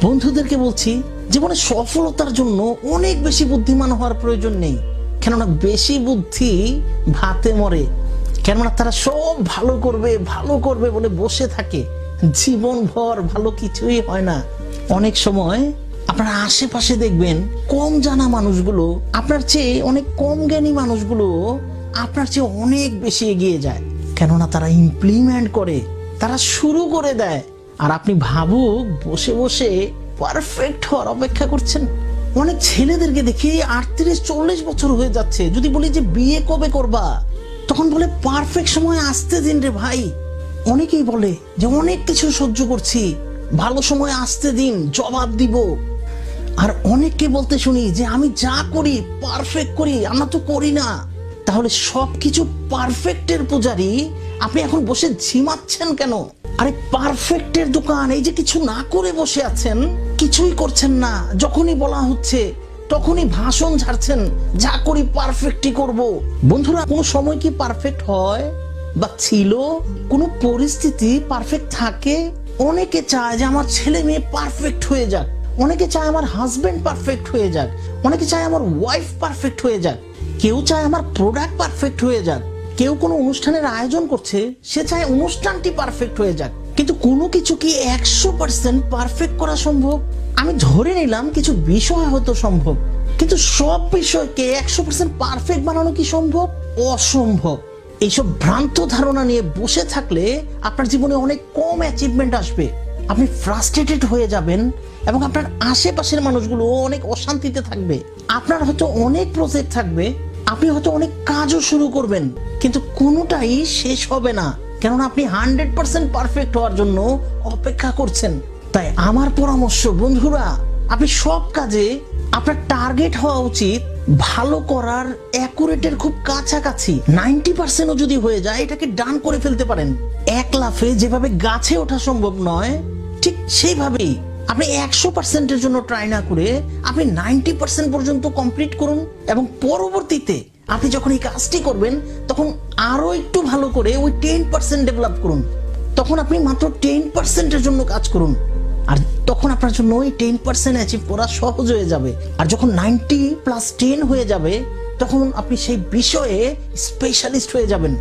বন্ধুদেরকে বলছি, জীবনে সফলতার জন্য অনেক বেশি বুদ্ধিমান হওয়ার প্রয়োজন নেই, কেননা বেশি বুদ্ধি ভাতে মরে। কেননা তারা সব ভালো করবে বলে বসে থাকে, জীবনভর ভালো কিছুই হয় না। অনেক সময় আপনার আশেপাশে দেখবেন কম জানা মানুষগুলো আপনার চেয়ে অনেক কম জ্ঞানী মানুষগুলো আপনার চেয়ে অনেক বেশি এগিয়ে যায়, কেননা তারা ইমপ্লিমেন্ট করে, তারা শুরু করে দেয়। আর আপনি ভাবুক বসে বসে পারফেক্ট হওয়ার অপেক্ষা করছেন। অনেক ছেলেদেরকে দেখি 38-40 বছর হয়ে যাচ্ছে, যদি বলি যে বিয়ে কবে করবা, তখন বলে পারফেক্ট সময় আসতে দিন রে ভাই। অনেকেই বলে যে অনেক কিছু সহ্য করছি, ভালো সময় আসতে দিন, জবাব দিব। আর অনেককে বলতে শুনি যে আমি যা করি পারফেক্ট করি, আমরা তো করি না। তাহলে সবকিছু পারফেক্টের পূজারি আপনি এখন বসে ঝিমাচ্ছেন কেন? আরে পারফেক্টের দোকান, এই যে কিছু না করে বসে আছেন, কিছুই করছেন না, যখনই বলা হচ্ছে তখনই ভাষণ ঝাড়ছেন, যা করি পারফেক্টই করব। বন্ধুরা, কোনো সময় কি পারফেক্ট হয় বা ছিল? কোনো পরিস্থিতি পারফেক্ট থাকে? অনেকে চায় যে আমার ছেলে মেয়ে পারফেক্ট হয়ে যাক, অনেকে চায় আমার হাজবেন্ড পারফেক্ট হয়ে যাক, অনেকে চায় আমার ওয়াইফ পারফেক্ট হয়ে যাক, কেউ চায় আমার প্রোডাক্ট পারফেক্ট হয়ে যাক, কেউ কোনো অনুষ্ঠানের আয়োজন করছে, সে চায় অনুষ্ঠানটি পারফেক্ট হয়ে যাক। কিন্তু কোনো কিছু কি 100% পারফেক্ট করা সম্ভব? আমি ধরে নিলাম কিছু বিষয় হয়তো সম্ভব, কিন্তু সব বিষয়কে 100% পারফেক্ট বানানো কি সম্ভব? অসম্ভব। এইসব ভ্রান্ত ধারণা নিয়ে বসে থাকলে আপনার জীবনে অনেক কম অ্যাচিভমেন্ট আসবে, আপনি ফ্রাস্ট্রেটেড হয়ে যাবেন এবং আপনার আশেপাশের মানুষগুলো অনেক অশান্তিতে থাকবে। আপনার হয়তো অনেক প্রজেক্ট থাকবে, আপনি হয়তো অনেক কাজও শুরু করবেন, কিন্তু কোনোটাই শেষ হবে না, কেননা আপনি 100% পারফেক্ট হওয়ার জন্য অপেক্ষা করছেন। তাই আমার পরামর্শ বন্ধুরা, আপনি সব কাজে আপনার টার্গেট হওয়া উচিত ভালো করার অ্যাকুরেটের খুব কাছাকাছি। 90%ও যদি হয়ে যায়, এটাকে ডান করে ফেলতে পারেন। এক লাফে যেভাবে গাছে ওঠা সম্ভব নয়, ঠিক সেইভাবেই আপনি 100%-এর জন্য ট্রাই না করে আপনি 90% পর্যন্ত কমপ্লিট করুন, এবং পরবর্তীতে আপনি যখন এই কাজটি করবেন তখন আরো একটু ভালো করে ওই 10% ডেভেলপ করুন। তখন আপনি মাত্র 10%-এর জন্য কাজ করুন, আর তখন আপনার জন্য ওই 10% অ্যাচিভ করা সহজ হয়ে যাবে। আর যখন 90+10 হয়ে যাবে, তখন আপনি সেই বিষয়ে স্পেশালিস্ট হয়ে যাবেন।